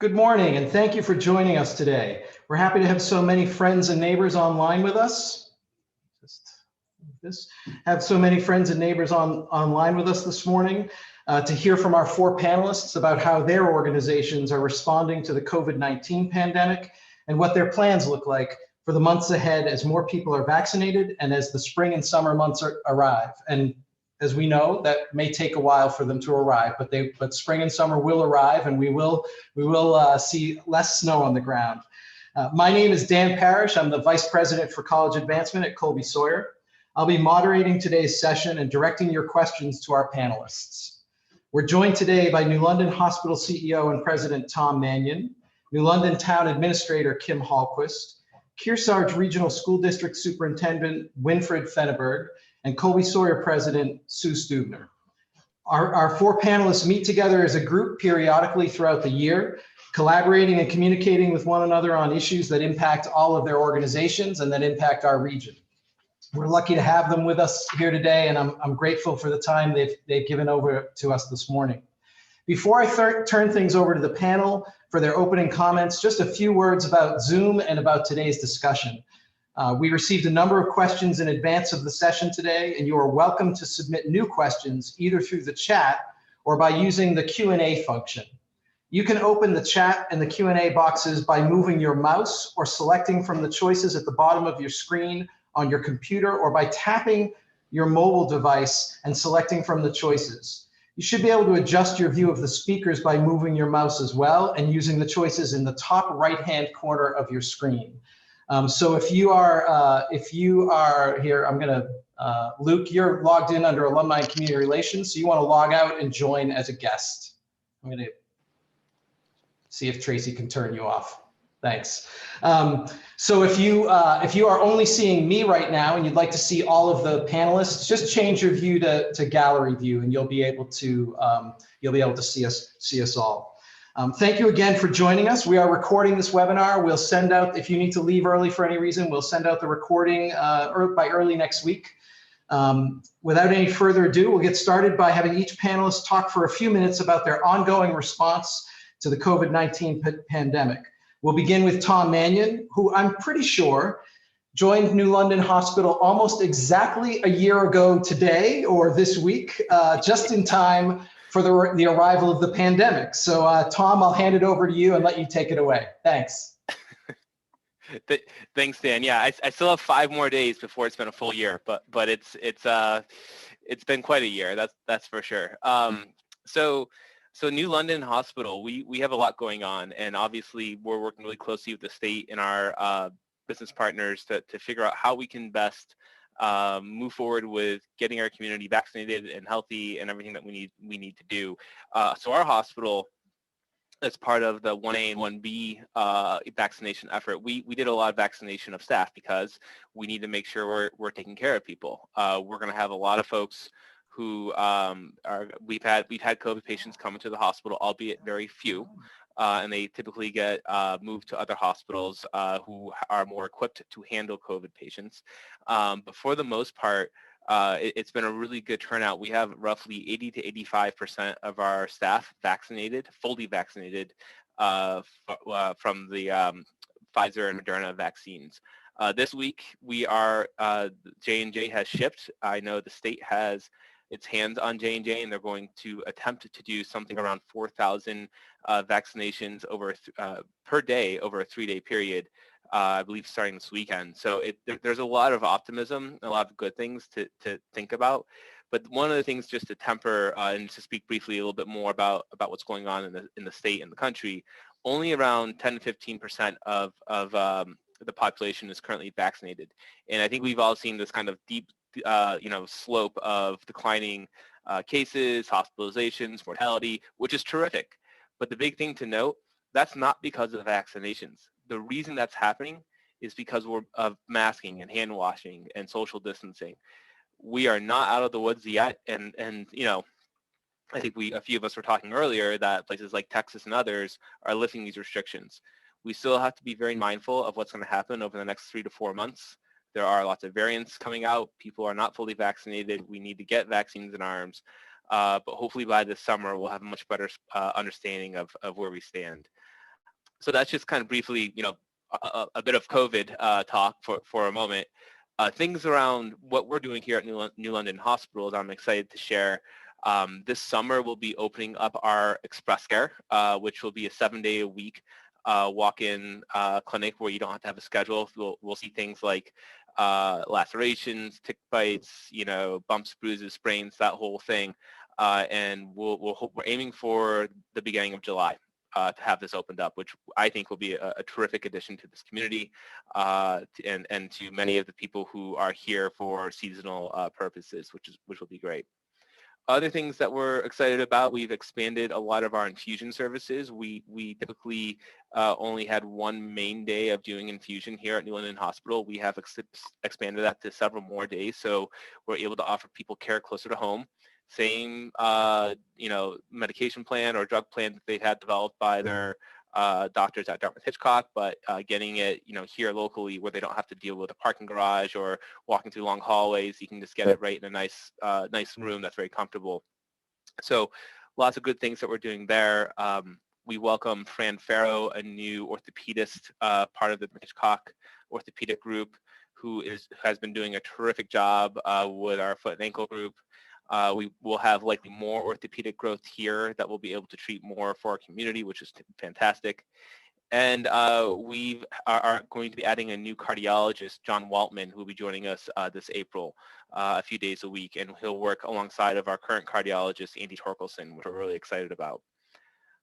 Good morning, and thank you for joining us today. We're happy to have so many friends and neighbors online with us. Have so many friends and neighbors online with us this morning to hear from our four panelists about how their organizations are responding to the COVID-19 pandemic and what their plans look like for the months ahead as more people are vaccinated and as the spring and summer months arrive. And as we know, that may take a while for them to arrive, but spring and summer will arrive, and we will see less snow on the ground. My name is Dan Parrish. I'm the Vice President for College Advancement at Colby-Sawyer. I'll be moderating today's session and directing your questions to our panelists. We're joined today by New London Hospital CEO and President Tom Manion, New London Town Administrator Kim Hallquist, Kearsarge Regional School District Superintendent Winifried Feneberg, and Colby-Sawyer President Sue Stuebner. Our four panelists meet together as a group periodically throughout the year, collaborating and communicating with one another on issues that impact all of their organizations and that impact our region. We're lucky to have them with us here today, and I'm grateful for the time they've given over to us this morning. Before I turn things over to the panel for their opening comments, just a few words about Zoom and about today's discussion. We received a number of questions in advance of the session today, and you are welcome to submit new questions either through the chat or by using the Q&A function. You can open the chat and the Q&A boxes by moving your mouse or selecting from the choices at the bottom of your screen on your computer, or by tapping your mobile device and selecting from the choices. You should be able to adjust your view of the speakers by moving your mouse as well and using the choices in the top right-hand corner of your screen. So if you are here, I'm gonna, Luke, you're logged in under Alumni and Community Relations, so you wanna log out and join as a guest. I'm gonna see if Tracy can turn you off. Thanks. So if you are only seeing me right now and you'd like to see all of the panelists, just change your view to gallery view, and you'll be able to see us all. Thank you again for joining us. We are recording this webinar. We'll send out, if you need to leave early for any reason, we'll send out the recording by early next week. Without any further ado, we'll get started by having each panelist talk for a few minutes about their ongoing response to the COVID-19 pandemic. We'll begin with Tom Manion, who I'm pretty sure joined New London Hospital almost exactly a year ago today or this week, just in time for the arrival of the pandemic. So Tom, I'll hand it over to you and let you take it away. Thanks. Thanks, Dan. Yeah, I still have 5 more days before it's been a full year, but it's been quite a year. That's for sure. So New London Hospital, we have a lot going on, and obviously we're working really closely with the state and our business partners to figure out how we can best move forward with getting our community vaccinated and healthy and everything that we need to do. So our hospital, as part of the 1A and 1B vaccination effort, we did a lot of vaccination of staff because we need to make sure we're taking care of people. We're going to have a lot of folks who we've had COVID patients come into the hospital, albeit very few, and they typically get moved to other hospitals who are more equipped to handle COVID patients. But for the most part, it's been a really good turnout. We have roughly 80 to 85% of our staff vaccinated, fully vaccinated from the Pfizer and Moderna vaccines. This week, J&J has shipped. I know the state has its hands on J&J, and they're going to attempt to do something around 4,000 vaccinations per day over a 3-day period, I believe starting this weekend. So there's a lot of optimism, a lot of good things to think about. But one of the things, just to temper and to speak briefly a little bit more about what's going on in the state and the country, only around 10 to 15% of the population is currently vaccinated. And I think we've all seen this kind of deep slope of declining cases, hospitalizations, mortality, which is terrific. But the big thing to note, that's not because of vaccinations. The reason that's happening is because of masking and hand washing and social distancing. We are not out of the woods yet, and I think a few of us were talking earlier that places like Texas and others are lifting these restrictions. We still have to be very mindful of what's going to happen over the next 3 to 4 months. There are lots of variants coming out. People are not fully vaccinated. We need to get vaccines in arms. But hopefully by this summer, we'll have a much better understanding of where we stand. So that's just kind of briefly, a bit of COVID talk for a moment. Things around what we're doing here at New London Hospitals, I'm excited to share. This summer, we'll be opening up our Express Care, which will be a 7-day-a-week walk-in clinic where you don't have to have a schedule. We'll see things like lacerations, tick bites, bumps, bruises, sprains, that whole thing. And we're aiming for the beginning of July to have this opened up, which I think will be a terrific addition to this community and to many of the people who are here for seasonal purposes, which will be great. Other things that we're excited about, we've expanded a lot of our infusion services. We typically only had one main day of doing infusion here at New London Hospital. We have expanded that to several more days, so we're able to offer people care closer to home. Same, medication plan or drug plan that they've had developed by their doctors at Dartmouth-Hitchcock, but getting it, here locally where they don't have to deal with a parking garage or walking through long hallways. You can just get it right in a nice room that's very comfortable. So lots of good things that we're doing there. We welcome Fran Farrow, a new orthopedist, part of the Hitchcock orthopedic group, who has been doing a terrific job with our foot and ankle group. We will have likely more orthopedic growth here that we'll be able to treat more for our community, which is fantastic. And we are going to be adding a new cardiologist, John Waltman, who will be joining us this April, a few days a week, and he'll work alongside of our current cardiologist, Andy Torkelson, which we're really excited about.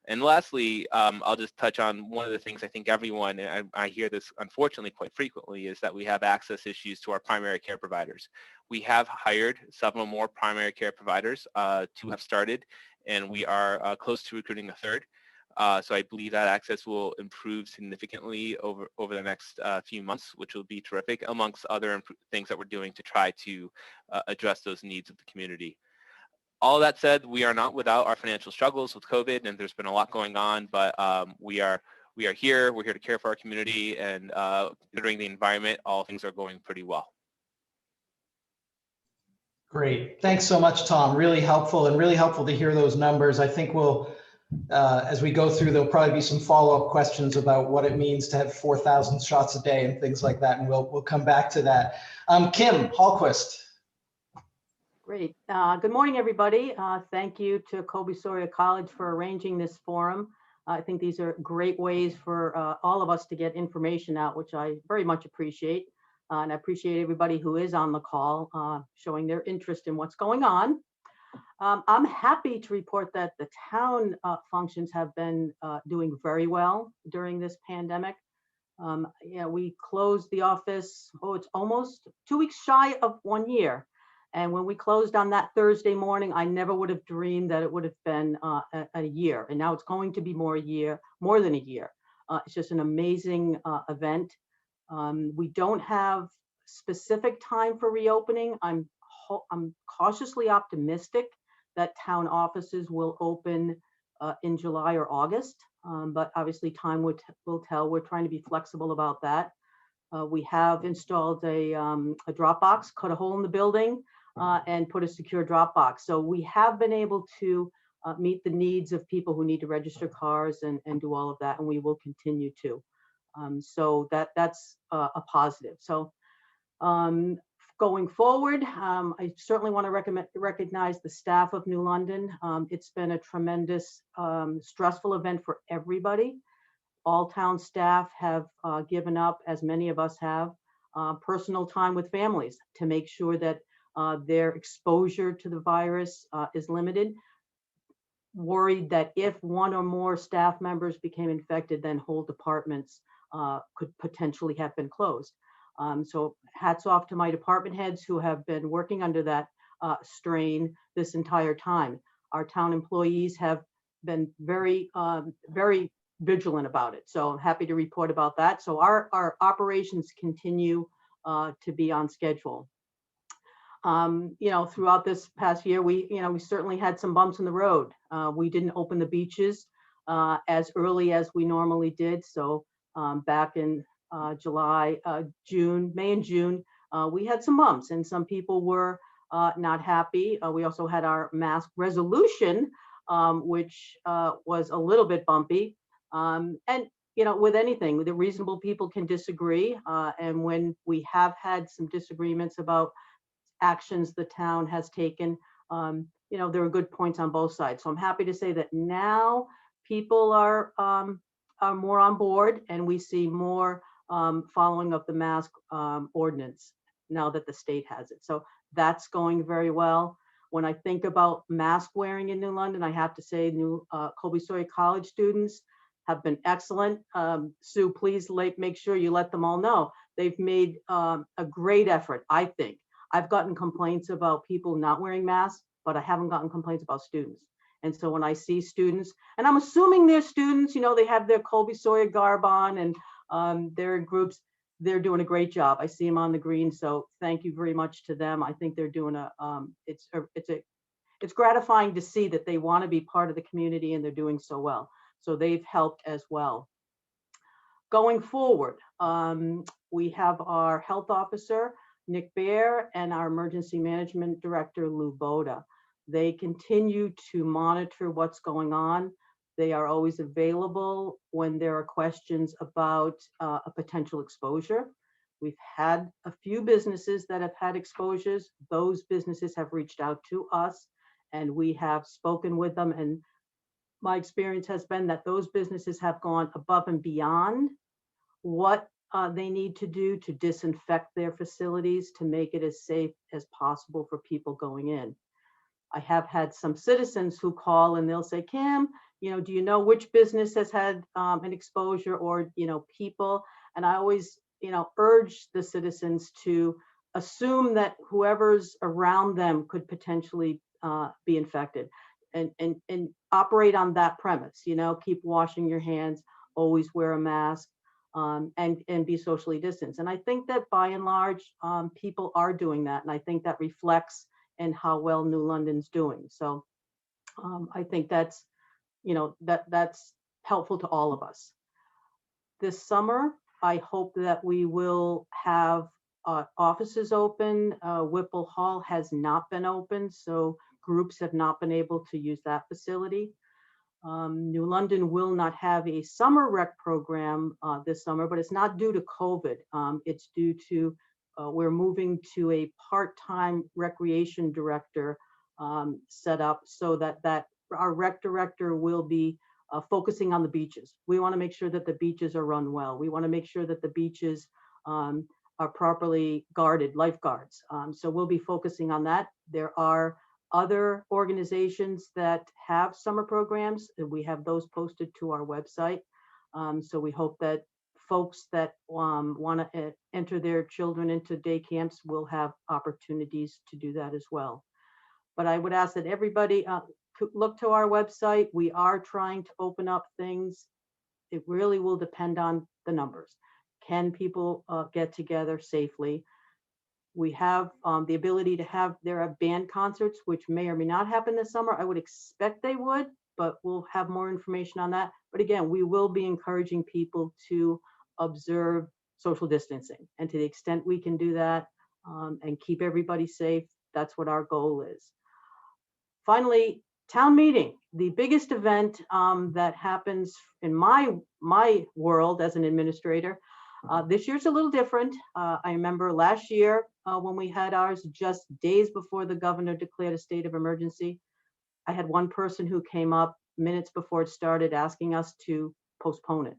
And lastly, I'll just touch on one of the things I think everyone, and I hear this unfortunately quite frequently, is that we have access issues to our primary care providers. We have hired several more primary care providers to have started, and we are close to recruiting a third. So I believe that access will improve significantly over the next few months, which will be terrific, amongst other things that we're doing to try to address those needs of the community. All that said, we are not without our financial struggles with COVID, and there's been a lot going on, but we are here. We're here to care for our community, and considering the environment, all things are going pretty well. Great. Thanks so much, Tom. Really helpful, and really helpful to hear those numbers. I think we'll, as we go through, there'll probably be some follow-up questions about what it means to have 4,000 shots a day and things like that, and we'll come back to that. Kim Hallquist. Great. Good morning, everybody. Thank you to Colby-Sawyer College for arranging this forum. I think these are great ways for all of us to get information out, which I very much appreciate. And I appreciate everybody who is on the call showing their interest in what's going on. I'm happy to report that the town functions have been doing very well during this pandemic. We closed the office, it's almost 2 weeks shy of 1 year. And when we closed on that Thursday morning, I never would have dreamed that it would have been a year. And now it's going to be more than a year. It's just an amazing event. We don't have specific time for reopening. I'm cautiously optimistic that town offices will open in July or August. But obviously time will tell. We're trying to be flexible about that. We have installed a Dropbox, cut a hole in the building, and put a secure Dropbox. So we have been able to meet the needs of people who need to register cars and do all of that, and we will continue to. So that's a positive. So going forward, I certainly want to recognize the staff of New London. It's been a tremendous, stressful event for everybody. All town staff have given up, as many of us have, personal time with families to make sure that their exposure to the virus is limited. Worried that if one or more staff members became infected, then whole departments could potentially have been closed. So hats off to my department heads who have been working under that strain this entire time. Our town employees have been very, very vigilant about it. So I'm happy to report about that. So our operations continue to be on schedule. Throughout this past year, we certainly had some bumps in the road. We didn't open the beaches as early as we normally did. So back in May and June, we had some bumps, and some people were not happy. We also had our mask resolution, which was a little bit bumpy. And with anything, the reasonable people can disagree. And when we have had some disagreements about actions the town has taken, there are good points on both sides. So I'm happy to say that now people are more on board, and we see more following of the mask ordinance now that the state has it. So that's going very well. When I think about mask wearing in New London, I have to say new Colby-Sawyer College students have been excellent. Sue, please make sure you let them all know. They've made a great effort, I think. I've gotten complaints about people not wearing masks, but I haven't gotten complaints about students. And so when I see students, and I'm assuming they're students, they have their Colby-Sawyer garb on, and they're in groups, they're doing a great job. I see them on the green, so thank you very much to them. I think they're doing it's gratifying to see that they want to be part of the community and they're doing so well. So they've helped as well. Going forward, we have our health officer, Nick Bear, and our emergency management director, Lou Boda. They continue to monitor what's going on. They are always available when there are questions about a potential exposure. We've had a few businesses that have had exposures. Those businesses have reached out to us and we have spoken with them. And my experience has been that those businesses have gone above and beyond what they need to do to disinfect their facilities to make it as safe as possible for people going in. I have had some citizens who call and they'll say, Kim, do you know which business has had an exposure, or, people? And I always, urge the citizens to assume that whoever's around them could potentially be infected, and operate on that premise, keep washing your hands, always wear a mask, and be socially distanced. And I think that by and large, people are doing that. And I think that reflects in how well New London's doing. So I think that's, that's helpful to all of us. This summer, I hope that we will have offices open. Whipple Hall has not been open, so groups have not been able to use that facility. New London will not have a summer rec program this summer, but it's not due to COVID. It's due to we're moving to a part-time recreation director set up so that our rec director will be focusing on the beaches. We want to make sure that the beaches are run well. We want to make sure that the beaches are properly guarded, lifeguards. So we'll be focusing on that. There are other organizations that have summer programs, and we have those posted to our website. So we hope that folks that want to enter their children into day camps will have opportunities to do that as well. But I would ask that everybody look to our website. We are trying to open up things. It really will depend on the numbers. Can people get together safely? We have the ability to have, there are band concerts, which may or may not happen this summer. I would expect they would, but we'll have more information on that. But again, we will be encouraging people to observe social distancing. And to the extent we can do that and keep everybody safe, that's what our goal is. Finally, town meeting, the biggest event that happens in my world as an administrator. This year's a little different. I remember last year when we had ours just days before the governor declared a state of emergency. I had one person who came up minutes before it started asking us to postpone it.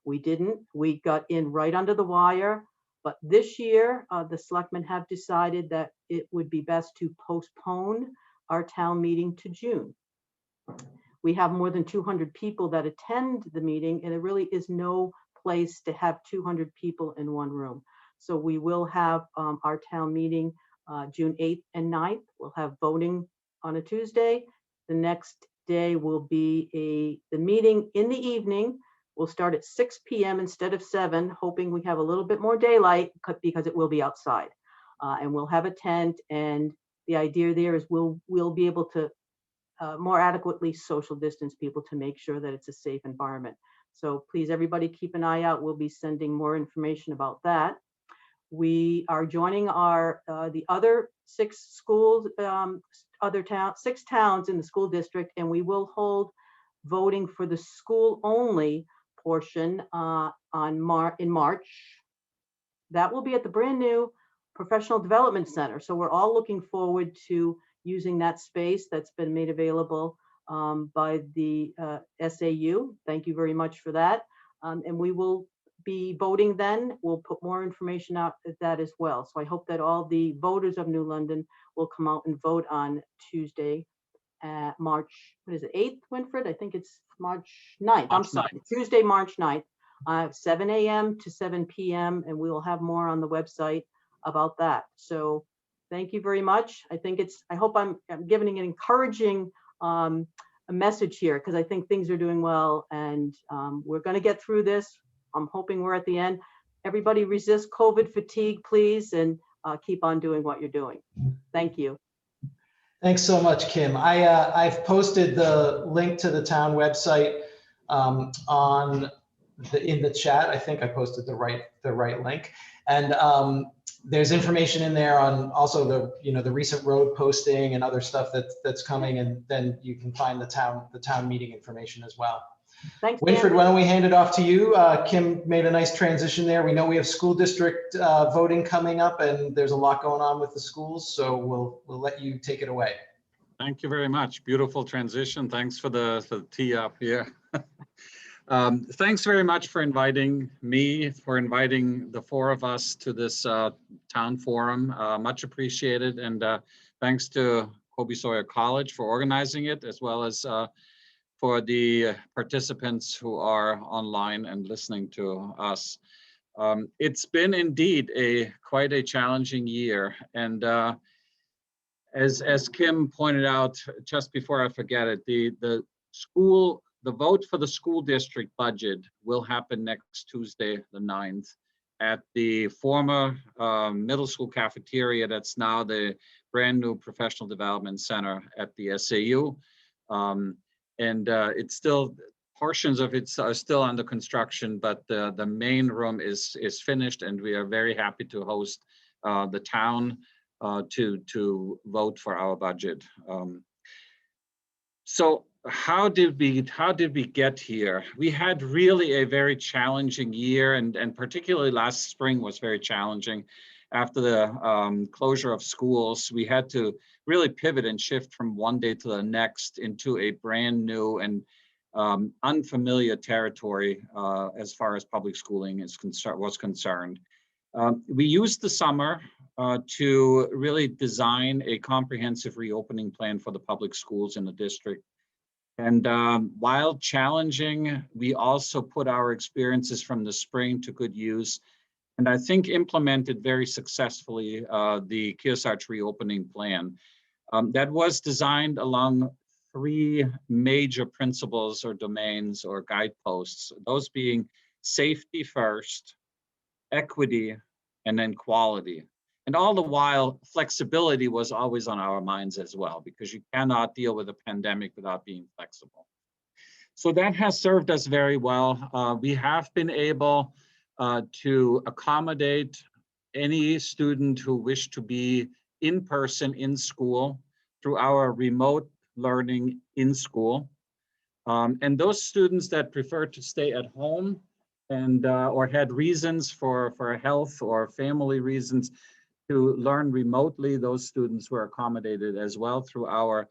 We didn't. We got in right under the wire. But this year, the selectmen have decided that it would be best to postpone our town meeting to June. We have more than 200 people that attend the meeting, and there really is no place to have 200 people in one room. So we will have our town meeting June 8th and 9th. We'll have voting on a Tuesday. The next day will be the meeting in the evening. We'll start at 6 p.m. instead of 7, hoping we have a little bit more daylight because it will be outside. And we'll have a tent, and the idea there is we'll be able to more adequately social distance people to make sure that it's a safe environment. So please, everybody, keep an eye out. We'll be sending more information about that. We are joining the other 6 schools, 6 towns in the school district, and we will hold voting for the school only portion in March. That will be at the brand new Professional Development Center. So we're all looking forward to using that space that's been made available by the SAU. Thank you very much for that. And we will be voting then. We'll put more information out at that as well. So I hope that all the voters of New London will come out and vote on Tuesday, March, what is it, 8th, Winifred? I think it's March 9th. I'm sorry, Tuesday, March 9th, 7 a.m. to 7 p.m. And we will have more on the website about that. So thank you very much. I hope I'm giving an encouraging a message here, because I think things are doing well, and we're going to get through this. I'm hoping we're at the end. Everybody resist COVID fatigue, please, and keep on doing what you're doing. Thank you. Thanks so much, Kim. I've posted the link to the town website in the chat. I think I posted the right link, and there's information in there on also the recent road posting and other stuff that's coming, and then you can find the town meeting information as well. Thanks, Winifred, why don't we hand it off to you? Kim made a nice transition there. We know we have school district voting coming up, and there's a lot going on with the schools, so we'll let you take it away. Thank you very much. Beautiful transition. Thanks for the tee up here. Thanks very much for inviting me, for inviting the four of us to this town forum. Much appreciated. And thanks to Colby-Sawyer College for organizing it, as well as for the participants who are online and listening to us. It's been indeed quite a challenging year. And as Kim pointed out, just before I forget it, the vote for the school district budget will happen next Tuesday, the 9th, at the former middle school cafeteria that's now the brand new Professional Development Center at the SAU. It's still, portions of it are still under construction, but the main room is finished, and we are very happy to host the town to vote for our budget. So how did we get here? We had really a very challenging year, and particularly last spring was very challenging. After the closure of schools, we had to really pivot and shift from one day to the next into a brand new and unfamiliar territory as far as public schooling was concerned. We used the summer to really design a comprehensive reopening plan for the public schools in the district. And while challenging, we also put our experiences from the spring to good use, and I think implemented very successfully the Kearsarge reopening plan. That was designed along three major principles or domains or guideposts, those being safety first, equity, and then quality. And all the while, flexibility was always on our minds as well, because you cannot deal with a pandemic without being flexible. So that has served us very well. We have been able to accommodate any student who wished to be in person in school through our remote learning in school. And those students that prefer to stay at home and or had reasons for health or family reasons to learn remotely, those students were accommodated as well through our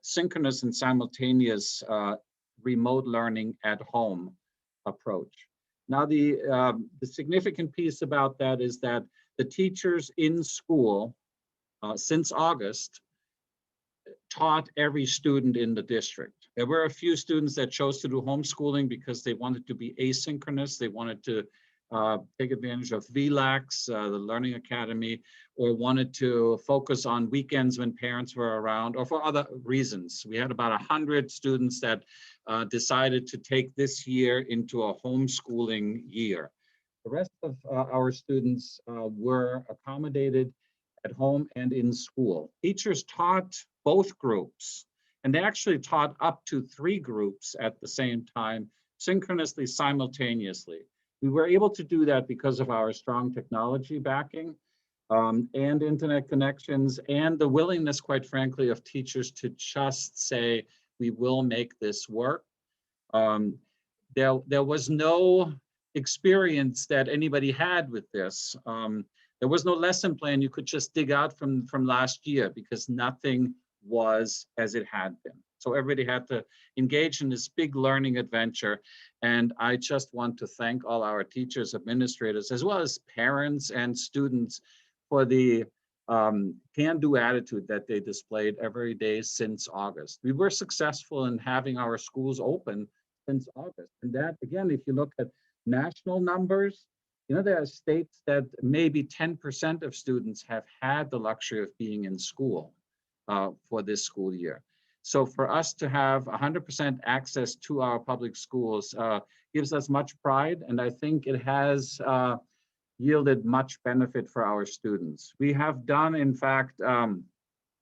synchronous and simultaneous remote learning at home approach. Now, the significant piece about that is that the teachers in school since August taught every student in the district. There were a few students that chose to do homeschooling because they wanted to be asynchronous. They wanted to take advantage of VLAX, the Learning Academy, or wanted to focus on weekends when parents were around, or for other reasons. We had about 100 students that decided to take this year into a homeschooling year. The rest of our students were accommodated at home and in school. Teachers taught both groups, and they actually taught up to 3 groups at the same time, synchronously, simultaneously. We were able to do that because of our strong technology backing and internet connections, and the willingness, quite frankly, of teachers to just say, we will make this work. there was no experience that anybody had with this. There was no lesson plan you could just dig out from last year because nothing was as it had been. So everybody had to engage in this big learning adventure. And I just want to thank all our teachers, administrators, as well as parents and students for the can-do attitude that they displayed every day since August. We were successful in having our schools open since August. And that, again, if you look at national numbers, you know, there are states that maybe 10% of students have had the luxury of being in school for this school year. So for us to have 100% access to our public schools gives us much pride, and I think it has yielded much benefit for our students. We have done, in fact,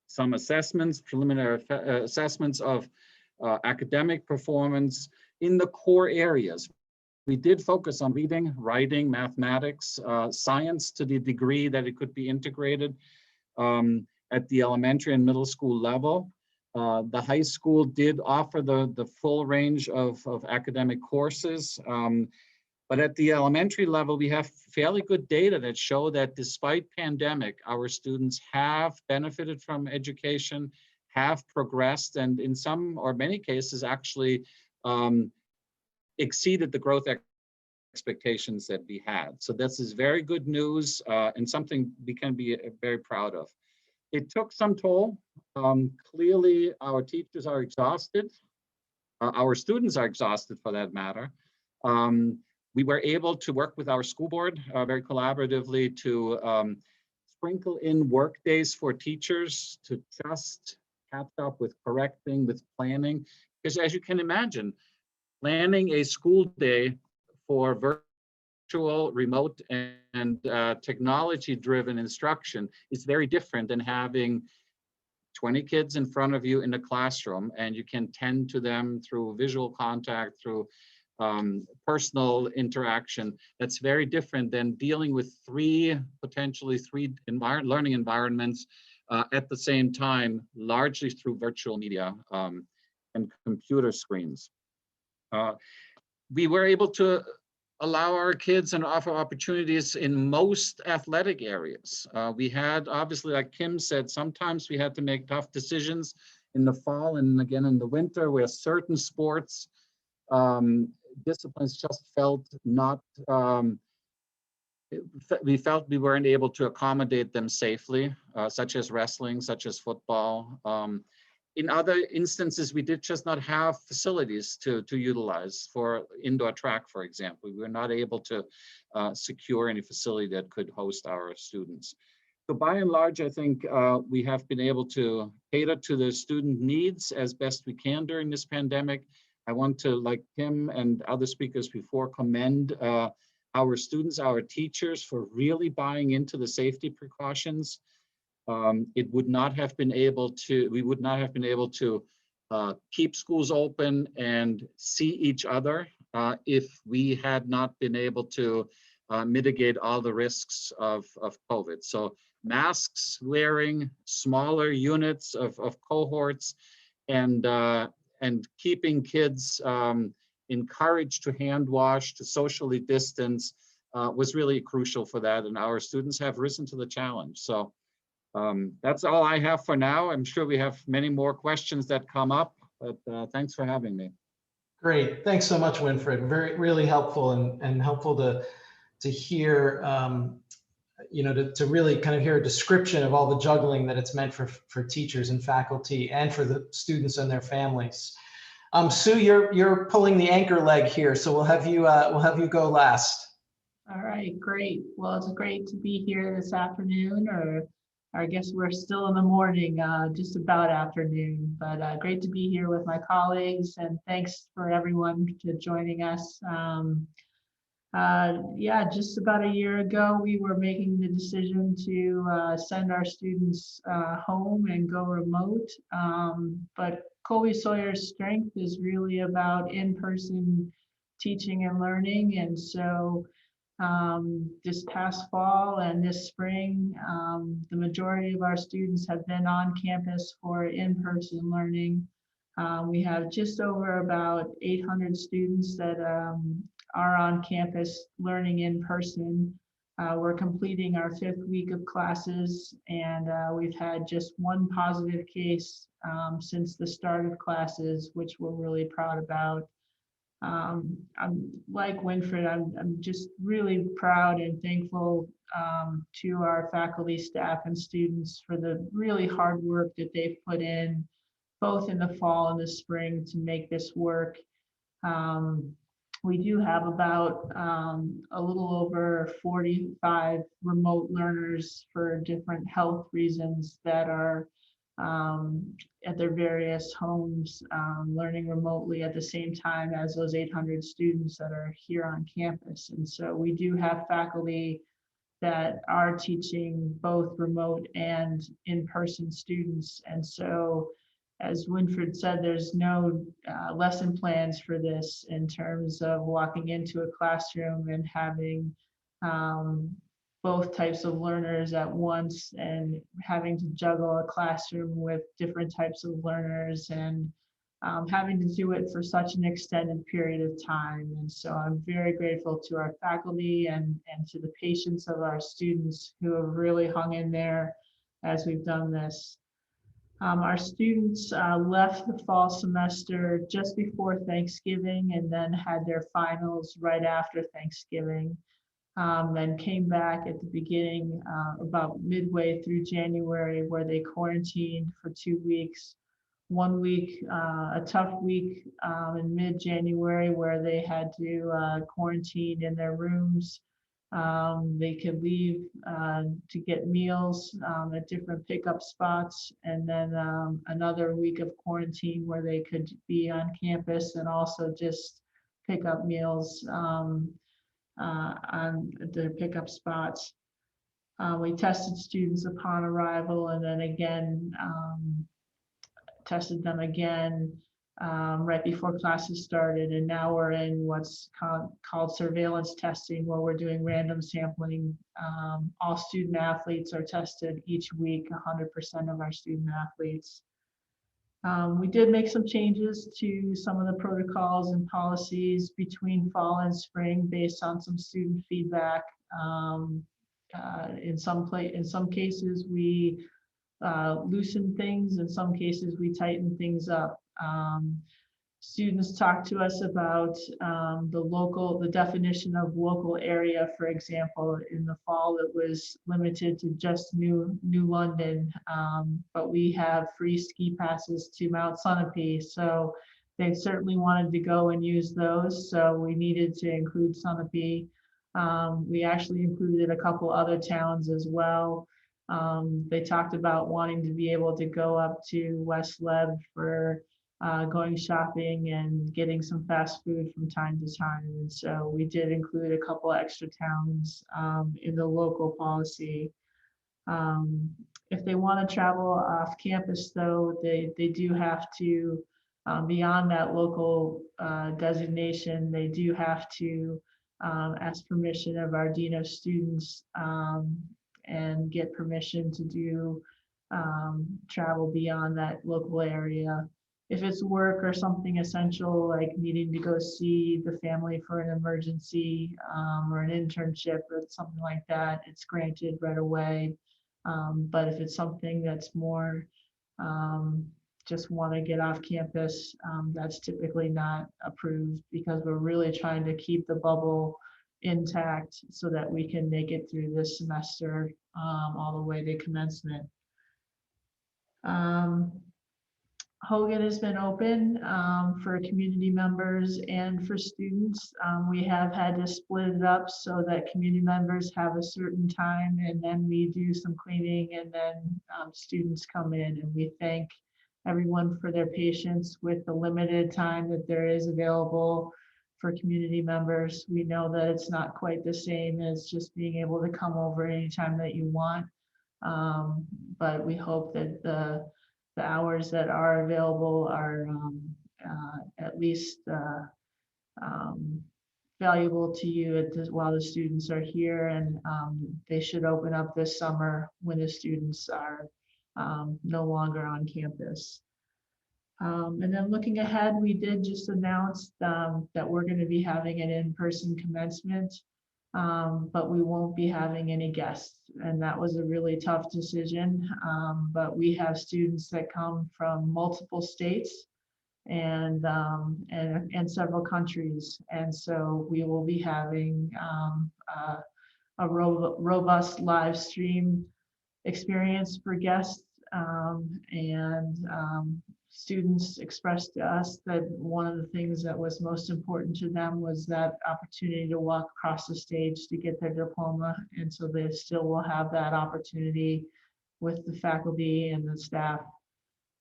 some assessments, preliminary assessments of academic performance in the core areas. We did focus on reading, writing, mathematics, science to the degree that it could be integrated at the elementary and middle school level. The high school did offer the full range of academic courses. But at the elementary level, we have fairly good data that show that despite pandemic, our students have benefited from education, have progressed, and in some or many cases actually exceeded the growth expectations that we had. So this is very good news and something we can be very proud of. It took some toll. Clearly, our teachers are exhausted. Our students are exhausted for that matter. We were able to work with our school board very collaboratively to sprinkle in work days for teachers to just catch up with correcting, with planning. Because as you can imagine, planning a school day for virtual, remote, and technology-driven instruction is very different than having 20 kids in front of you in a classroom, and you can tend to them through visual contact, through personal interaction. That's very different than dealing with potentially three learning environments at the same time, largely through virtual media and computer screens. We were able to allow our kids and offer opportunities in most athletic areas. We had, obviously, like Kim said, sometimes we had to make tough decisions in the fall and again in the winter where certain sports disciplines just felt not, we felt we weren't able to accommodate them safely, such as wrestling, such as football. In other instances, we did just not have facilities to utilize for indoor track, for example. We were not able to secure any facility that could host our students. So by and large, I think we have been able to cater to the student needs as best we can during this pandemic. I want to, like Kim and other speakers before, commend our students, our teachers for really buying into the safety precautions. It would not have been able to, we would not have been able to keep schools open and see each other if we had not been able to mitigate all the risks of COVID. So masks wearing, smaller units of cohorts, and keeping kids encouraged to hand wash, to socially distance was really crucial for that. And our students have risen to the challenge. So that's all I have for now. I'm sure we have many more questions that come up, but thanks for having me. Great. Thanks so much, Winifried. Really helpful and helpful to hear, you know, to really kind of hear a description of all the juggling that it's meant for teachers and faculty and for the students and their families. Sue, you're pulling the anchor leg here, so we'll have you go last. All right, great. Well, it's great to be here this afternoon, or I guess we're still in the morning, just about afternoon, but great to be here with my colleagues, and thanks for everyone to joining us. Yeah, just about a year ago, we were making the decision to send our students home and go remote, but Colby-Sawyer's strength is really about in-person teaching and learning, and so this past fall and this spring, the majority of our students have been on campus for in-person learning. We have just over about 800 students that are on campus learning in person. We're completing our 5th week of classes, and we've had just one positive case since the start of classes, which we're really proud about. I'm like Winifried, I'm just really proud and thankful to our faculty, staff, and students for the really hard work that they've put in, both in the fall and the spring, to make this work. We do have about a little over 45 remote learners for different health reasons that are at their various homes, learning remotely at the same time as those 800 students that are here on campus. And so we do have faculty that are teaching both remote and in-person students. And so, as Winifried said, there's no lesson plans for this in terms of walking into a classroom and having both types of learners at once and having to juggle a classroom with different types of learners and having to do it for such an extended period of time. And so I'm very grateful to our faculty and to the patience of our students who have really hung in there as we've done this. Our students left the fall semester just before Thanksgiving and then had their finals right after Thanksgiving. Then came back at the beginning, about midway through January, where they quarantined for 2 weeks. 1 week, a tough week in mid-January, where they had to quarantine in their rooms. They could leave to get meals at different pickup spots, and then another week of quarantine where they could be on campus and also just pick up meals on their pickup spots. We tested students upon arrival, and then again tested them again right before classes started. And now we're in what's called surveillance testing, where we're doing random sampling. All student athletes are tested each week, 100% of our student athletes. We did make some changes to some of the protocols and policies between fall and spring based on some student feedback. In some cases, we loosen things. In some cases, we tighten things up. Students talk to us about the definition of local area. For example, in the fall, it was limited to just New London, but we have free ski passes to Mount Sunapee, so they certainly wanted to go and use those, so we needed to include Sunapee. We actually included a couple other towns as well. They talked about wanting to be able to go up to West Leb for going shopping and getting some fast food from time to time. And so we did include a couple extra towns in the local policy. If they want to travel off campus, though, they do have to, beyond that local designation, they do have to ask permission of our Dean of Students and get permission to do travel beyond that local area. If it's work or something essential, like needing to go see the family for an emergency or an internship or something like that, it's granted right away. But if it's something that's more just want to get off campus, that's typically not approved, because we're really trying to keep the bubble intact so that we can make it through this semester all the way to commencement. Hogan has been open for community members and for students. We have had to split it up so that community members have a certain time, and then we do some cleaning, and then students come in. And we thank everyone for their patience with the limited time that there is available for community members. We know that it's not quite the same as just being able to come over anytime that you want, but we hope that the hours that are available are at least valuable to you while the students are here. And they should open up this summer when the students are no longer on campus. And then looking ahead, we did just announce that we're going to be having an in-person commencement, but we won't be having any guests. And that was a really tough decision. But we have students that come from multiple states and several countries. And so we will be having a robust live stream experience for guests. Students expressed to us that one of the things that was most important to them was that opportunity to walk across the stage to get their diploma. And so they still will have that opportunity with the faculty and the staff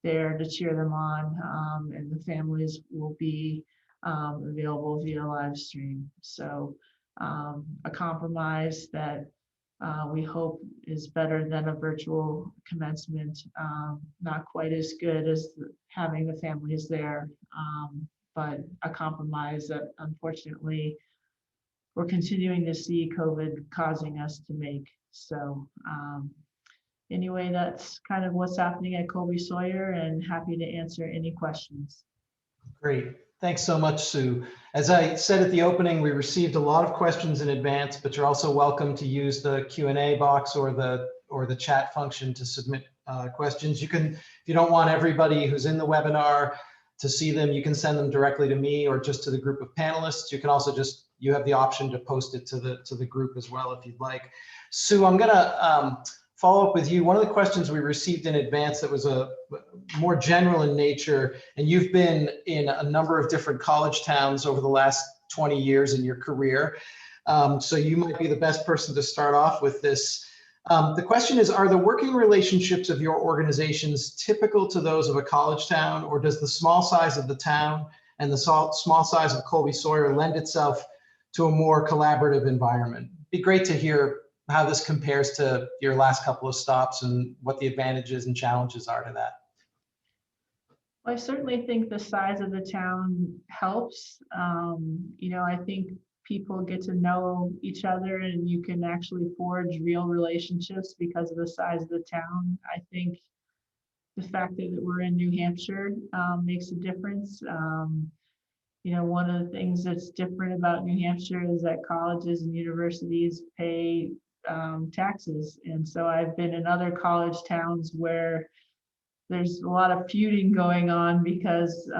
there to cheer them on, and the families will be available via live stream. So a compromise that we hope is better than a virtual commencement, not quite as good as having the families there, but a compromise that unfortunately we're continuing to see COVID causing us to make. So anyway, that's kind of what's happening at Colby-Sawyer, and happy to answer any questions. Great. Thanks so much, Sue. As I said at the opening, we received a lot of questions in advance, but you're also welcome to use the Q&A box or the chat function to submit questions. You can, if you don't want everybody who's in the webinar to see them, you can send them directly to me or just to the group of panelists. You can also you have the option to post it to the group as well if you'd like. Sue, I'm gonna follow up with you. One of the questions we received in advance that was a more general in nature, and you've been in a number of different college towns over the last 20 years in your career. So you might be the best person to start off with this. The question is, are the working relationships of your organizations typical to those of a college town, or does the small size of the town and the small size of Colby-Sawyer lend itself to a more collaborative environment? It'd be great to hear how this compares to your last couple of stops and what the advantages and challenges are to that. Well, I certainly think the size of the town helps. You know, I think people get to know each other and you can actually forge real relationships because of the size of the town. I think the fact that we're in New Hampshire makes a difference. You know, one of the things that's different about New Hampshire is that colleges and universities pay taxes. And so I've been in other college towns where there's a lot of feuding going on because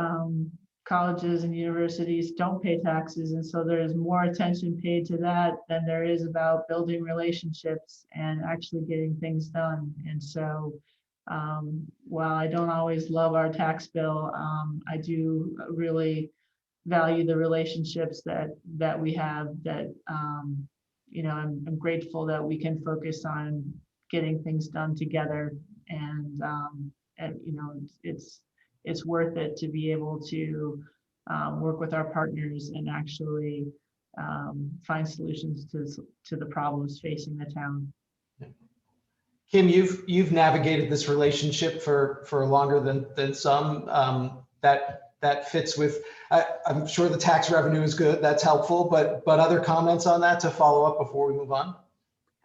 colleges and universities don't pay taxes. And so there's more attention paid to that than there is about building relationships and actually getting things done. And so while I don't always love our tax bill, I do really value the relationships that we have, that you know, I'm grateful that we can focus on getting things done together, and you know, it's worth it to be able to work with our partners and actually find solutions to the problems facing the town. Kim, you've navigated this relationship for longer than some. That fits with. I'm sure the tax revenue is good. That's helpful. But other comments on that to follow up before we move on?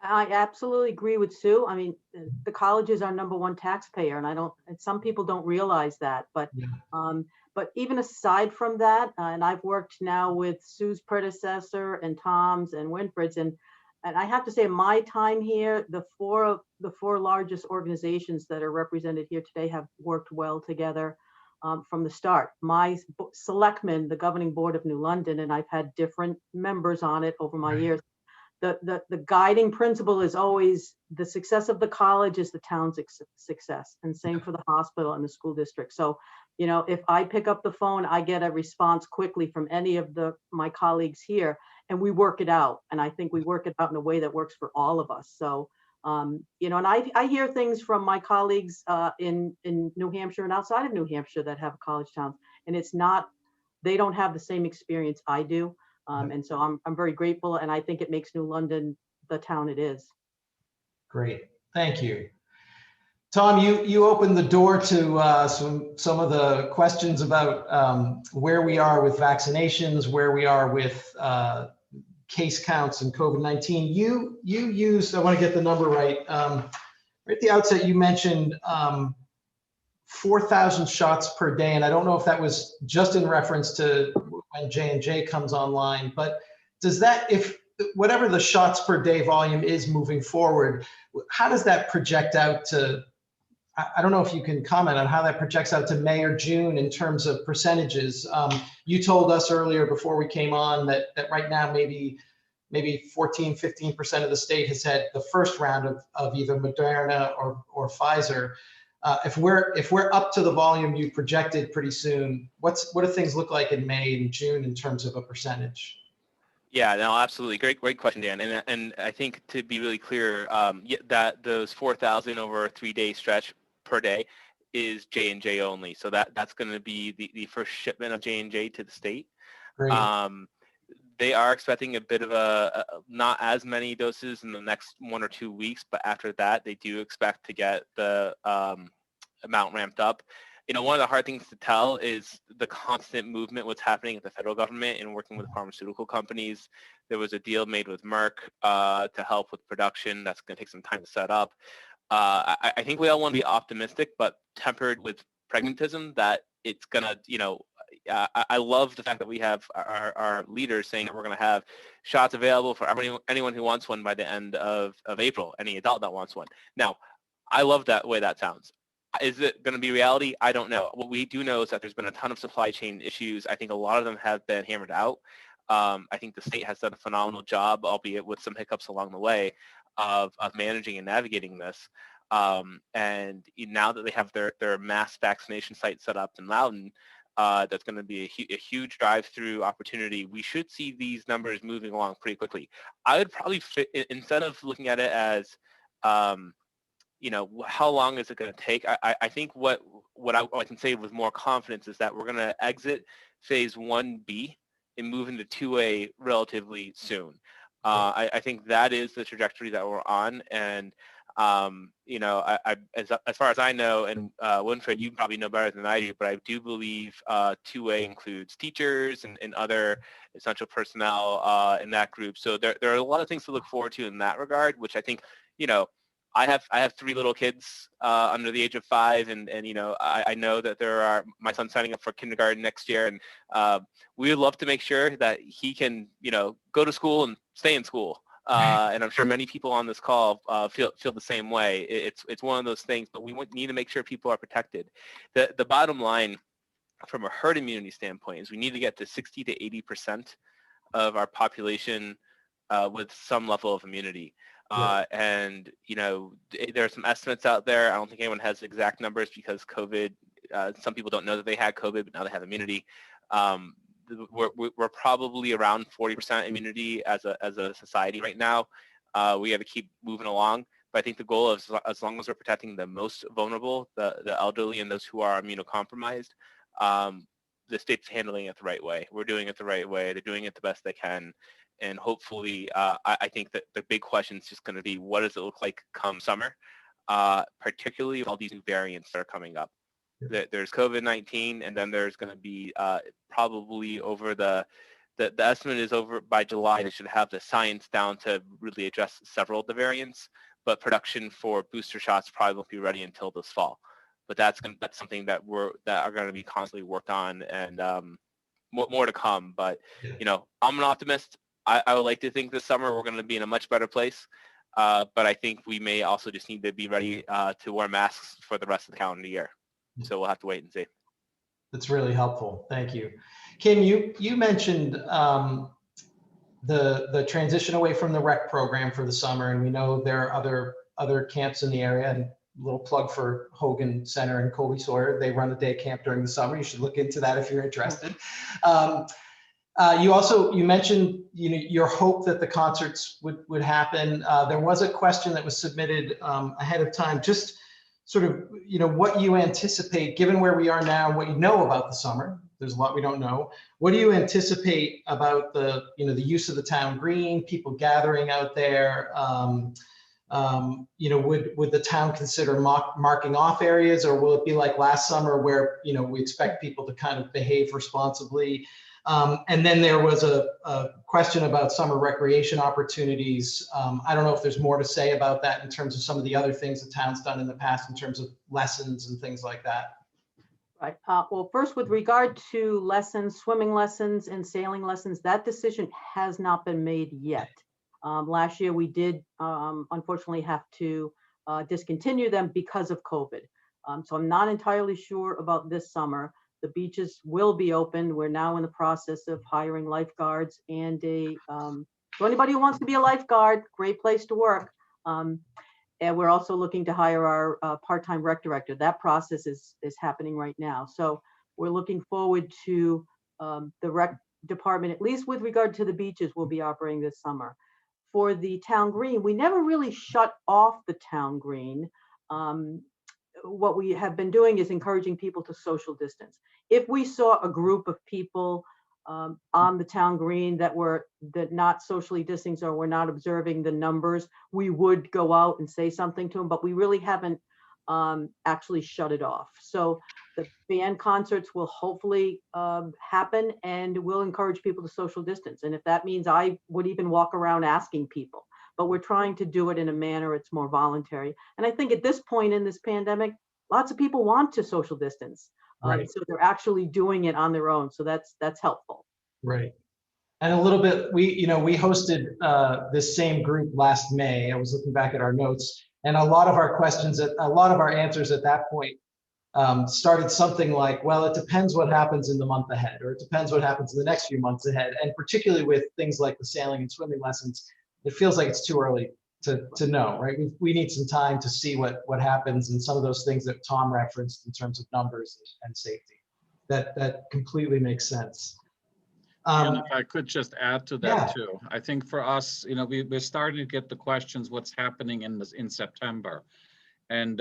I absolutely agree with Sue. I mean, the college is our #1 taxpayer, and some people don't realize that. But yeah. But even aside from that, and I've worked now with Sue's predecessor and Tom's and Winifried's, and I have to say, in my time here, the four largest organizations that are represented here today have worked well together from the start. My selectmen, the governing board of New London, and I've had different members on it over my years. The guiding principle is always the success of the college is the town's success, and same for the hospital and the school district. So, you know, if I pick up the phone, I get a response quickly from any of my colleagues here, and we work it out. And I think we work it out in a way that works for all of us. So, you know, and I hear things from my colleagues in New Hampshire and outside of New Hampshire that have college towns, and they don't have the same experience I do. And so I'm very grateful, and I think it makes New London the town it is. Great, thank you. Tom, you opened the door to some of the questions about where we are with vaccinations, where we are with case counts and COVID-19. You used, I want to get the number right. Right at the outset, you mentioned 4,000 shots per day, and I don't know if that was just in reference to when J&J comes online, but does that, if whatever the shots per day volume is moving forward, how does that project out to, I don't know if you can comment on how that projects out to May or June in terms of percentages. You told us earlier before we came on that right now maybe 14, 15% of the state has had the first round of either Moderna or Pfizer. If we're up to the volume you projected pretty soon, what do things look like in May and June in terms of a percentage? Yeah, no, absolutely. Great question, Dan. And I think to be really clear, that those 4,000 over a 3-day stretch per day is J&J only. So that's going to be the first shipment of J&J to the state. Great. They are expecting a bit of not as many doses in the next 1 or 2 weeks, but after that, they do expect to get the amount ramped up. You know, one of the hard things to tell is the constant movement, what's happening at the federal government and working with pharmaceutical companies. There was a deal made with Merck to help with production. That's going to take some time to set up. I think we all want to be optimistic, but tempered with pragmatism that it's going to, you know, I love the fact that we have our leaders saying that we're going to have shots available for anyone who wants one by the end of April, any adult that wants one. Now, I love that way that sounds. Is it going to be reality? I don't know. What we do know is that there's been a ton of supply chain issues. I think a lot of them have been hammered out. I think the state has done a phenomenal job, albeit with some hiccups along the way, of managing and navigating this. And now that they have their mass vaccination site set up in Loudon, that's going to be a huge drive-through opportunity. We should see these numbers moving along pretty quickly. I would probably, instead of looking at it as, you know, how long is it going to take? I think what I can say with more confidence is that we're going to exit phase 1B and move into 2A relatively soon. I think that is the trajectory that we're on. And, you know, as far as I know, and Winifried, you probably know better than I do, but I do believe 2A includes teachers and other essential personnel in that group. So there are a lot of things to look forward to in that regard, which I think, you know, I have 3 little kids under the age of 5, and you know, I know that my son's signing up for kindergarten next year, and we would love to make sure that he can, you know, go to school and stay in school. And I'm sure many people on this call feel the same way. It's one of those things, but we need to make sure people are protected. The bottom line from a herd immunity standpoint is we need to get to 60 to 80% of our population with some level of immunity. And, you know, there are some estimates out there. I don't think anyone has exact numbers because COVID, some people don't know that they had COVID, but now they have immunity. We're probably around 40% immunity as a society right now. We have to keep moving along. But I think the goal is, as long as we're protecting the most vulnerable, the elderly and those who are immunocompromised, the state's handling it the right way. We're doing it the right way. They're doing it the best they can. And hopefully, I think that the big question is just going to be, what does it look like come summer, particularly with all these new variants that are coming up. There's COVID-19, and then there's going to be probably over the estimate is over by July, they should have the science down to really address several of the variants, but production for booster shots probably won't be ready until this fall. But that's something that are going to be constantly worked on, and more to come. But, you know, I'm an optimist. I would like to think this summer we're going to be in a much better place, but I think we may also just need to be ready to wear masks for the rest of the calendar year. So we'll have to wait and see. That's really helpful. Thank you. Kim, you mentioned the transition away from the rec program for the summer, and we know there are other camps in the area. And a little plug for Hogan Center and Colby-Sawyer. They run a day camp during the summer. You should look into that if you're interested. You mentioned, you know, your hope that the concerts would happen. There was a question that was submitted ahead of time, just sort of, you know, what you anticipate, given where we are now, what you know about the summer. There's a lot we don't know. What do you anticipate about the use of the town green, people gathering out there? You know, would the town consider marking off areas, or will it be like last summer where, you know, we expect people to kind of behave responsibly? And then there was a question about summer recreation opportunities. I don't know if there's more to say about that in terms of some of the other things the town's done in the past in terms of lessons and things like that. Right. Well, first, with regard to lessons, swimming lessons and sailing lessons, that decision has not been made yet. Last year, we did unfortunately have to discontinue them because of COVID. So I'm not entirely sure about this summer. The beaches will be open. We're now in the process of hiring lifeguards and so anybody who wants to be a lifeguard, great place to work. And we're also looking to hire our part-time rec director. That process is happening right now. So we're looking forward to the rec department, at least with regard to the beaches, will be operating this summer. For the town green, we never really shut off the town green. What we have been doing is encouraging people to social distance. If we saw a group of people on the town green that not socially distanced or were not observing the numbers, we would go out and say something to them, but we really haven't actually shut it off. So the band concerts will hopefully happen, and we'll encourage people to social distance. And if that means I would even walk around asking people, but we're trying to do it in a manner it's more voluntary. And I think at this point in this pandemic, lots of people want to social distance. Right. So they're actually doing it on their own. So that's helpful. Right. And a little bit, we hosted this same group last May. I was looking back at our notes, and a lot of our questions, a lot of our answers at that point started something like, well, it depends what happens in the month ahead, or it depends what happens in the next few months ahead. And particularly with things like the sailing and swimming lessons, it feels like it's too early to know, right? We need some time to see what happens, and some of those things that Tom referenced in terms of numbers and safety. That completely makes sense. And if I could just add to that, Yeah. too. I think for us, we're starting to get the questions, what's happening in September. And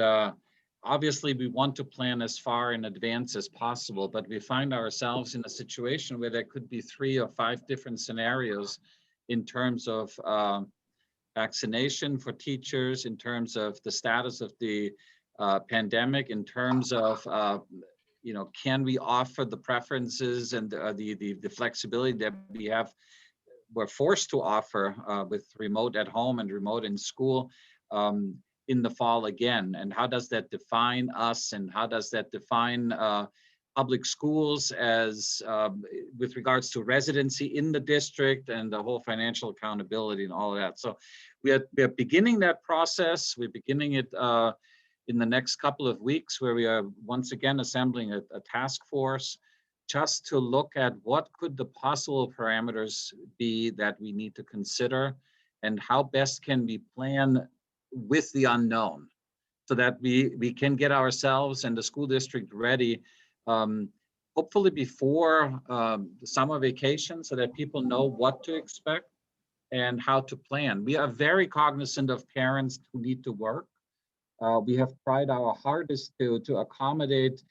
obviously we want to plan as far in advance as possible, but we find ourselves in a situation where there could be 3 or 5 different scenarios in terms of vaccination for teachers, in terms of the status of the pandemic, in terms of can we offer the preferences and the flexibility that we're forced to offer with remote at home and remote in school in the fall again? And how does that define us, and how does that define public schools as with regards to residency in the district and the whole financial accountability and all of that? So we are beginning that process. We're beginning it in the next couple of weeks, where we are once again assembling a task force just to look at what could the possible parameters be that we need to consider, and how best can we plan with the unknown, so that we can get ourselves and the school district ready, hopefully before the summer vacation, so that people know what to expect and how to plan. We are very cognizant of parents who need to work. We have tried our hardest to accommodate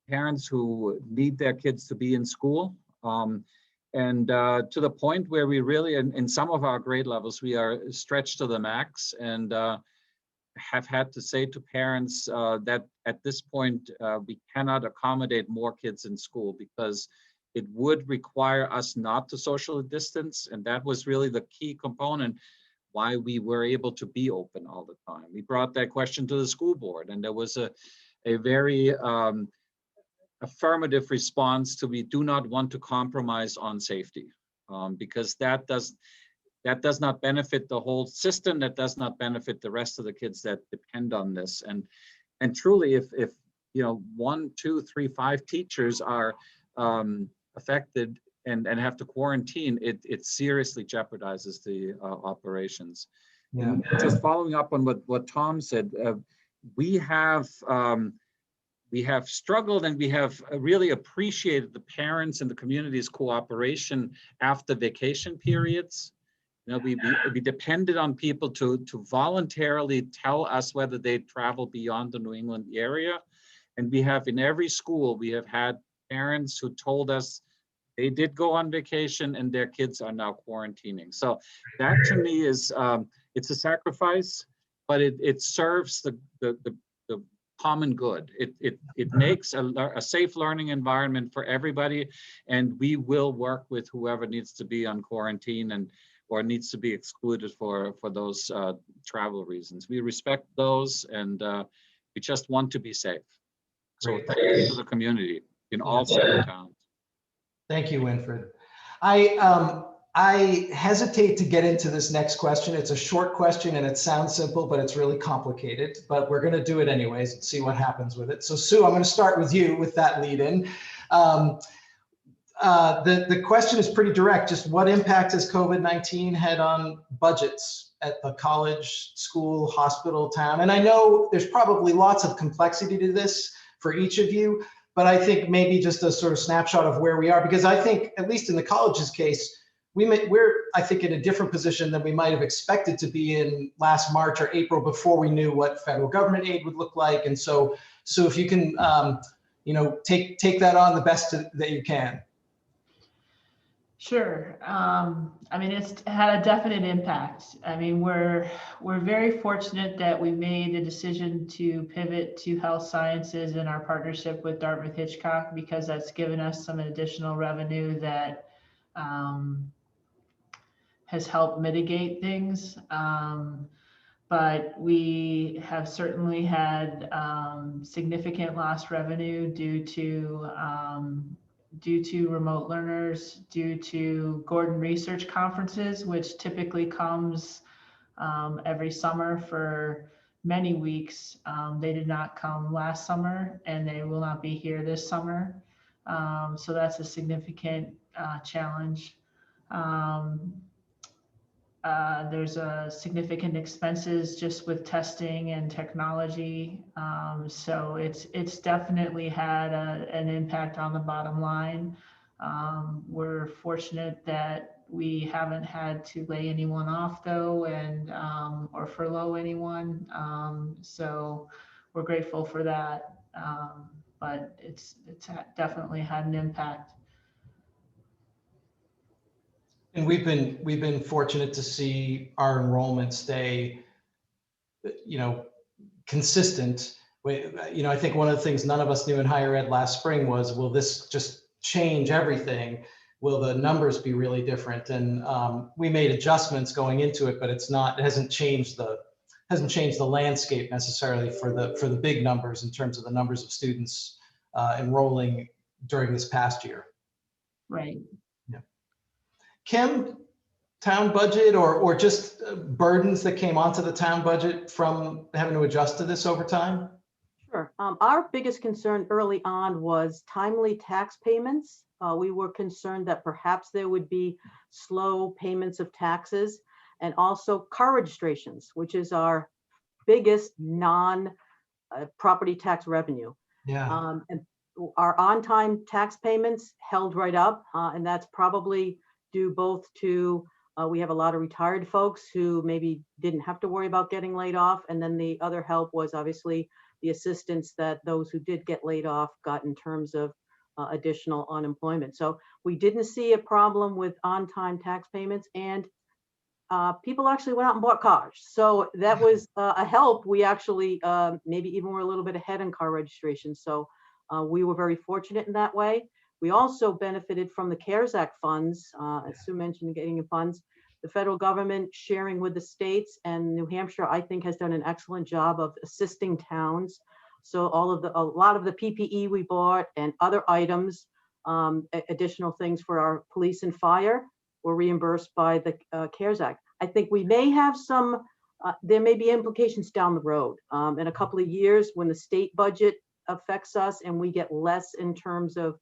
parents who need their kids to be in school. And to the point where we really, in some of our grade levels, we are stretched to the max, and have had to say to parents that at this point, we cannot accommodate more kids in school, because it would require us not to social distance. And that was really the key component why we were able to be open all the time. We brought that question to the school board, and there was a very affirmative response to, we do not want to compromise on safety, because that does not benefit the whole system. That does not benefit the rest of the kids that depend on this. And truly, if 1, 2, 3, 5 teachers are affected and have to quarantine, it seriously jeopardizes the operations. Yeah. Just following up on what Tom said, we have struggled, and we have really appreciated the parents and the community's cooperation after vacation periods. We depended on people to voluntarily tell us whether they travel beyond the New England area. And we have, in every school, we have had parents who told us they did go on vacation and their kids are now quarantining. So that, to me, is it's a sacrifice, but it serves the common good. It makes a safe learning environment for everybody, and we will work with whoever needs to be on quarantine or needs to be excluded for those travel reasons. We respect those, and we just want to be safe. So Great. thank you to the community in all 7 towns. Thank you, Winifried. I hesitate to get into this next question. It's a short question and it sounds simple, but it's really complicated. But we're going to do it anyways and see what happens with it. So Sue, I'm going to start with you with that lead in. The question is pretty direct. Just what impact has COVID-19 had on budgets at the college, school, hospital, town? And I know there's probably lots of complexity to this for each of you, but I think maybe just a sort of snapshot of where we are, because I think, at least in the college's case, we're, I think, in a different position than we might have expected to be in last March or April before we knew what federal government aid would look like. And so if you can, take that on the best that you can. Sure. I mean, it's had a definite impact. I mean, we're very fortunate that we made the decision to pivot to health sciences in our partnership with Dartmouth Hitchcock, because that's given us some additional revenue that has helped mitigate things. But we have certainly had significant lost revenue due to remote learners, due to Gordon Research Conferences, which typically comes every summer for many weeks. They did not come last summer and they will not be here this summer. So that's a significant challenge. There's a significant expenses just with testing and technology. So it's definitely had an impact on the bottom line. We're fortunate that we haven't had to lay anyone off though, and or furlough anyone. So we're grateful for that. But it's definitely had an impact. And we've been fortunate to see our enrollment stay, consistent. I think one of the things none of us knew in higher ed last spring was, will this just change everything? Will the numbers be really different? And we made adjustments going into it, but it hasn't changed the landscape necessarily for the big numbers in terms of the numbers of students enrolling during this past year. Right. Kim, town budget or just burdens that came onto the town budget from having to adjust to this over time? Sure. Our biggest concern early on was timely tax payments. We were concerned that perhaps there would be slow payments of taxes, and also car registrations, which is our biggest non-property tax revenue. Yeah. And our on-time tax payments held right up, and that's probably due both to we have a lot of retired folks who maybe didn't have to worry about getting laid off, and then the other help was obviously the assistance that those who did get laid off got in terms of additional unemployment. So we didn't see a problem with on-time tax payments, and people actually went out and bought cars. So that was a help. We actually maybe even were a little bit ahead in car registration. So we were very fortunate in that way. We also benefited from the CARES Act funds, as Sue mentioned, getting funds. The federal government sharing with the states, and New Hampshire, I think, has done an excellent job of assisting towns. So a lot of the PPE we bought and other items, additional things for our police and fire, were reimbursed by the CARES Act. I think we may have there may be implications down the road in a couple of years when the state budget affects us and we get less in terms of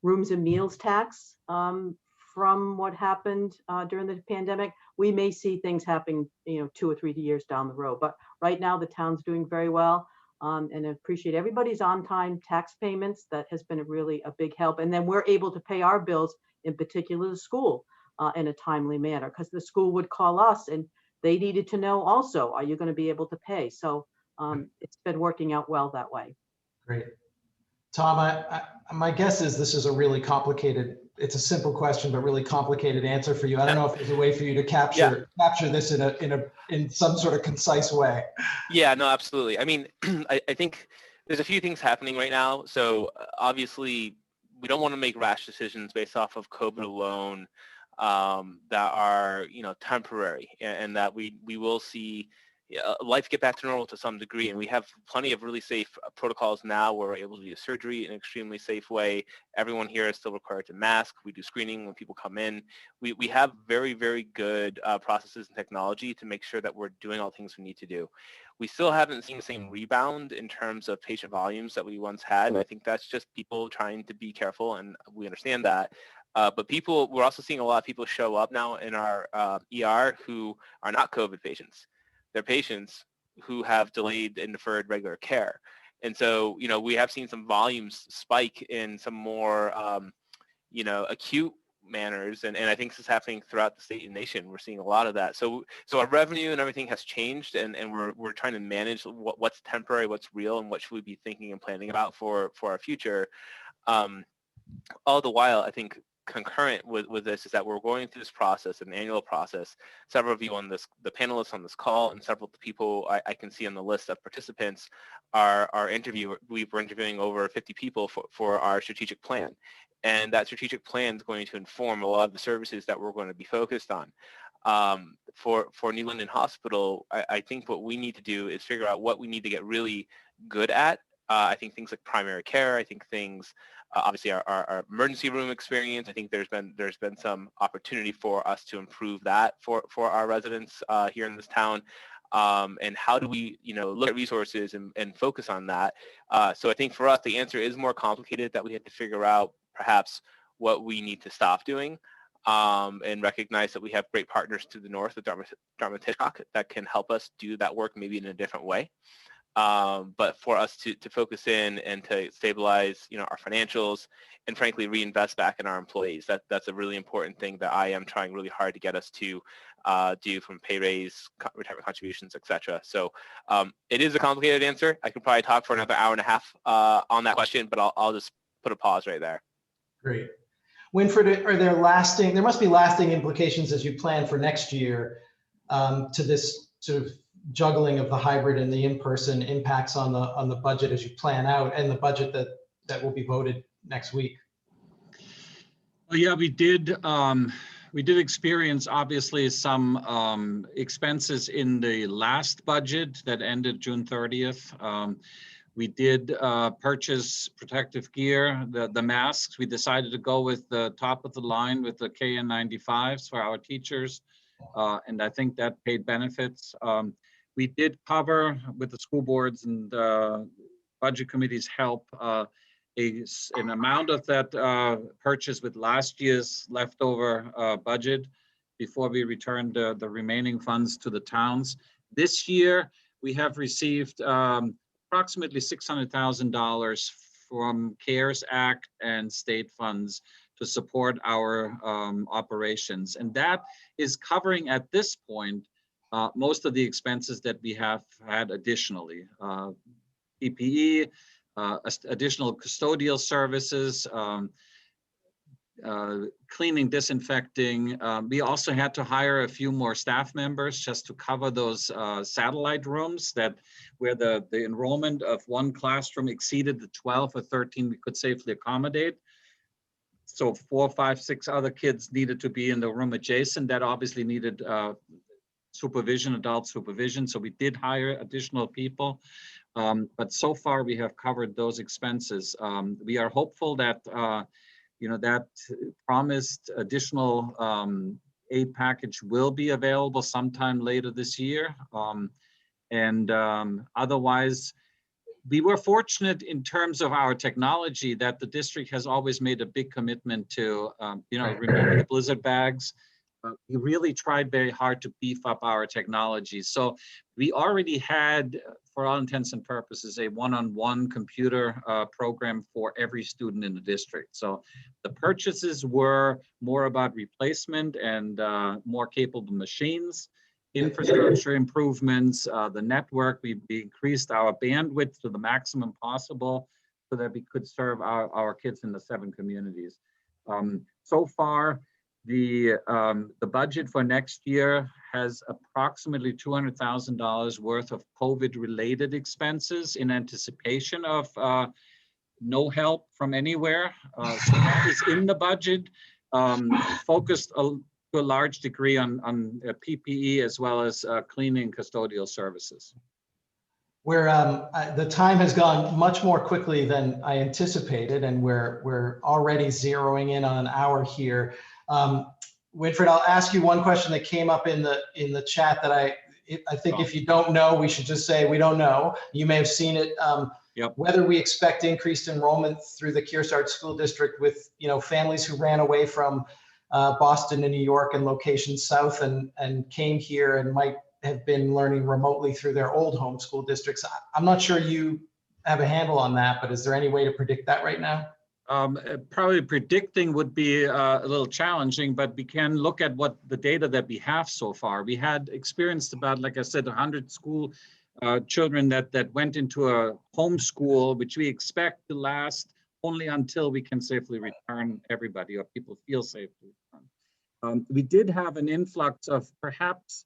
rooms and meals tax from what happened during the pandemic. We may see things happening, 2 or 3 years down the road. But right now, the town's doing very well, and I appreciate everybody's on-time tax payments. That has been really a big help. And then we're able to pay our bills, in particular the school, in a timely manner, because the school would call us and they needed to know also, are you going to be able to pay? So it's been working out well that way. Great. Tom, my guess is this is a really complicated, it's a simple question, but really complicated answer for you. I don't know if there's a way for you to capture this in some sort of concise way. Yeah, no, absolutely. I mean, I think there's a few things happening right now. So obviously, we don't want to make rash decisions based off of COVID alone that are, temporary, and that we will see, life get back to normal to some degree. And we have plenty of really safe protocols now where we're able to do surgery in an extremely safe way. Everyone here is still required to mask. We do screening when people come in. We have very, very good processes and technology to make sure that we're doing all the things we need to do. We still haven't seen the same rebound in terms of patient volumes that we once had. And I think that's just people trying to be careful, and we understand that. But we're also seeing a lot of people show up now in our ER who are not COVID patients. They're patients who have delayed and deferred regular care. And so, we have seen some volumes spike in some more, acute manners. And I think this is happening throughout the state and nation. We're seeing a lot of that. So our revenue and everything has changed, and we're trying to manage what's temporary, what's real, and what should we be thinking and planning about for our future. All the while, I think concurrent with this is that we're going through this process, an annual process. Several of you on the panelists on this call, and several of the people I can see on the list of participants are we're interviewing over 50 people for our strategic plan. And that strategic plan is going to inform a lot of the services that we're going to be focused on. For New London Hospital, I think what we need to do is figure out what we need to get really good at. I think things like primary care, I think things, obviously our emergency room experience, I think there's been some opportunity for us to improve that for our residents here in this town. And how do we, look at resources and focus on that? So I think for us, the answer is more complicated, that we have to figure out perhaps what we need to stop doing, and recognize that we have great partners to the north of Dartmouth-Hitchcock that can help us do that work maybe in a different way. But for us to focus in and to stabilize, our financials, and frankly reinvest back in our employees, that's a really important thing that I am trying really hard to get us to do, from pay raise, retirement contributions, etc. So it is a complicated answer. I could probably talk for another hour and a half on that question, but I'll just put a pause right there. Great. Winifried, there must be lasting implications as you plan for next year to this sort of juggling of the hybrid and the in-person impacts on the budget as you plan out, and the budget that will be voted next week. Well, yeah, we did experience obviously some expenses in the last budget that ended June 30th. We did purchase protective gear, the masks. We decided to go with the top of the line with the KN95s for our teachers, and I think that paid benefits. We did cover, with the school boards and budget committee's help, an amount of that purchase with last year's leftover budget before we returned the remaining funds to the towns. This year, we have received approximately $600,000 from CARES Act and state funds to support our operations. And that is covering at this point most of the expenses that we have had additionally. PPE, additional custodial services, cleaning, disinfecting. We also had to hire a few more staff members just to cover those satellite rooms where the enrollment of one classroom exceeded the 12 or 13 we could safely accommodate. So 4, 5, 6 other kids needed to be in the room adjacent. That obviously needed supervision, adult supervision. So we did hire additional people. But so far we have covered those expenses. We are hopeful that that promised additional aid package will be available sometime later this year. Otherwise, we were fortunate in terms of our technology that the district has always made a big commitment to, remember the Blizzard bags. We really tried very hard to beef up our technology. So we already had, for all intents and purposes, a one-on-one computer program for every student in the district. So the purchases were more about replacement and more capable machines, infrastructure improvements, the network. We increased our bandwidth to the maximum possible so that we could serve our kids in the 7 communities. So far, the budget for next year has approximately $200,000 worth of COVID-related expenses in anticipation of no help from anywhere. So that is in the budget, focused to a large degree on PPE as well as cleaning custodial services. Where the time has gone much more quickly than I anticipated, and we're already zeroing in on an hour here. Winifried, I'll ask you one question that came up in the chat that I think if you don't know, we should just say we don't know. You may have seen it. Yep. Whether we expect increased enrollment through the Kearsarge School District with families who ran away from Boston and New York and locations south and came here and might have been learning remotely through their old home school districts. I'm not sure you have a handle on that, but is there any way to predict that right now? Probably predicting would be a little challenging, but we can look at what the data that we have so far. We had experienced about, like I said, 100 school children that went into a homeschool, which we expect to last only until we can safely return everybody, or people feel safe to return. We did have an influx of perhaps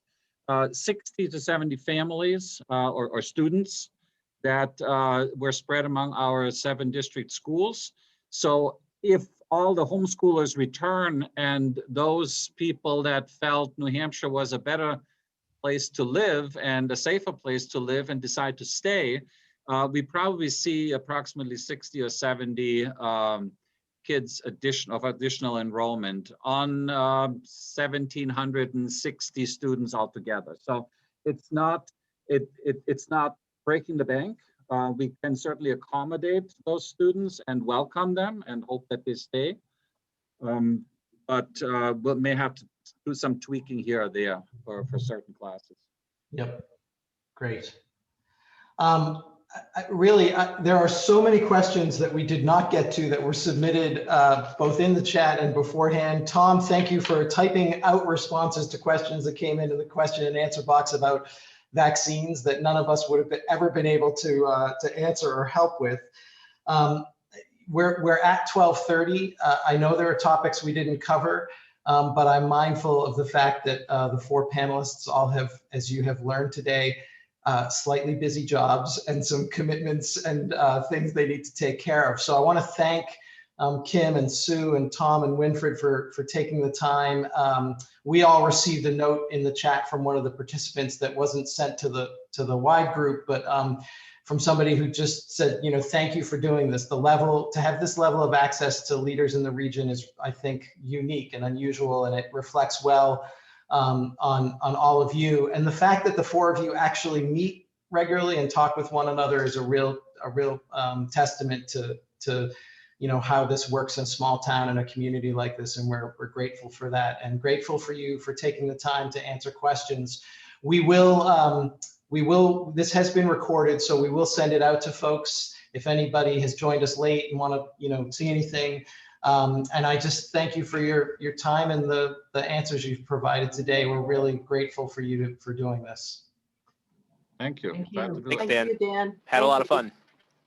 60 to 70 families or students that were spread among our 7 district schools. So if all the homeschoolers return and those people that felt New Hampshire was a better place to live and a safer place to live and decide to stay, we probably see approximately 60 or 70 kids additional enrollment on 1,760 students altogether. So it's not breaking the bank. We can certainly accommodate those students and welcome them and hope that they stay. But we may have to do some tweaking here or there for certain classes. Yep, great. There are so many questions that we did not get to that were submitted both in the chat and beforehand. Tom, thank you for typing out responses to questions that came into the question and answer box about vaccines that none of us would have ever been able to answer or help with. We're at 12:30. I know there are topics we didn't cover, but I'm mindful of the fact that the 4 panelists all have, as you have learned today, slightly busy jobs and some commitments and things they need to take care of. So I want to thank Kim and Sue and Tom and Winifried for taking the time. We all received a note in the chat from one of the participants that wasn't sent to the wide group, but from somebody who just said, thank you for doing this. To have this level of access to leaders in the region is, I think, unique and unusual, and it reflects well on all of you. And the fact that the 4 of you actually meet regularly and talk with one another is a real testament to how this works in a small town and a community like this, and we're grateful for that, and grateful for you for taking the time to answer questions. This has been recorded, so we will send it out to folks if anybody has joined us late and want to see anything. And I just thank you for your time and the answers you've provided today. We're really grateful for you for doing this. Thank you. Thank Glad you. to do it. Thanks, Thank Dan. you, Dan. Had a lot of fun.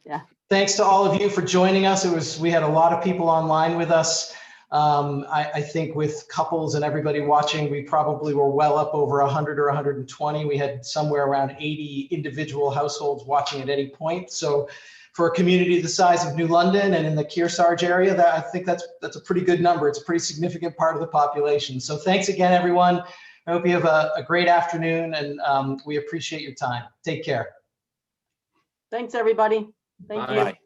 Yeah. Thanks to all of you for joining us. We had a lot of people online with us. I think with couples and everybody watching, we probably were well up over 100 or 120. We had somewhere around 80 individual households watching at any point. So for a community the size of New London and in the Kearsarge area, I think that's a pretty good number. It's a pretty significant part of the population. So thanks again, everyone. I hope you have a great afternoon, and we appreciate your time. Take care. Thanks, everybody. Thank you. Bye.